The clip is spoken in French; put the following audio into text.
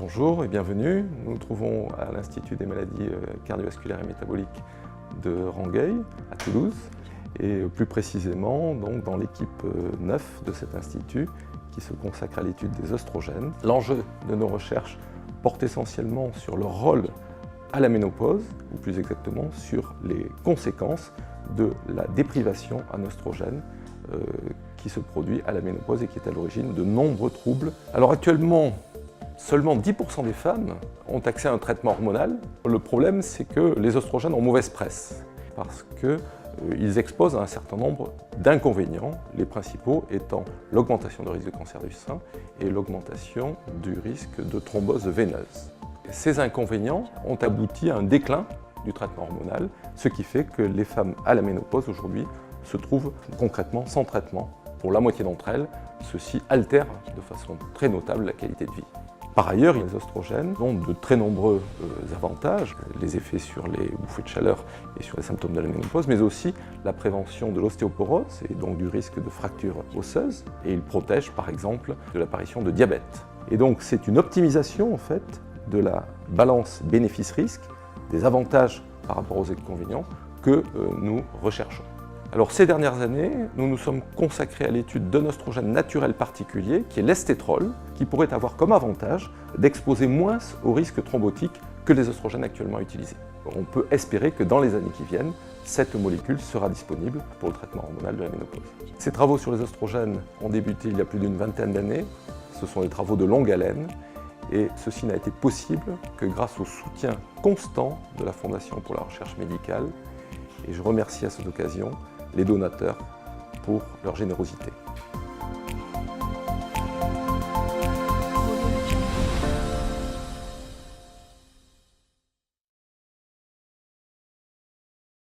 Bonjour et bienvenue. Nous nous trouvons à l'Institut des maladies cardiovasculaires et métaboliques de Rangueil, à Toulouse, et plus précisément donc, dans l'équipe 9 de cet institut qui se consacre à l'étude des œstrogènes. L'enjeu de nos recherches porte essentiellement sur leur rôle à la ménopause, ou plus exactement sur les conséquences de la déprivation en oestrogènes qui se produit à la ménopause et qui est à l'origine de nombreux troubles. Alors actuellement, seulement 10% des femmes ont accès à un traitement hormonal. Le problème, c'est que les oestrogènes ont mauvaise presse parce qu'ils exposent à un certain nombre d'inconvénients, les principaux étant l'augmentation du risque de cancer du sein et l'augmentation du risque de thrombose veineuse. Ces inconvénients ont abouti à un déclin du traitement hormonal, ce qui fait que les femmes à la ménopause aujourd'hui se trouvent concrètement sans traitement. Pour la moitié d'entre elles, ceci altère de façon très notable la qualité de vie. Par ailleurs, les oestrogènes ont de très nombreux avantages, les effets sur les bouffées de chaleur et sur les symptômes de la ménopause, mais aussi la prévention de l'ostéoporose et donc du risque de fracture osseuse, et ils protègent par exemple de l'apparition de diabète. Et donc c'est une optimisation en fait de la balance bénéfice-risque, des avantages par rapport aux inconvénients que nous recherchons. Alors ces dernières années, nous nous sommes consacrés à l'étude d'un oestrogène naturel particulier, qui est l'estétrol, qui pourrait avoir comme avantage d'exposer moins au risque thrombotique que les oestrogènes actuellement utilisés. On peut espérer que dans les années qui viennent, cette molécule sera disponible pour le traitement hormonal de la ménopause. Ces travaux sur les oestrogènes ont débuté il y a plus d'une vingtaine d'années. Ce sont des travaux de longue haleine et ceci n'a été possible que grâce au soutien constant de la Fondation pour la recherche médicale. Et je remercie à cette occasion les donateurs pour leur générosité.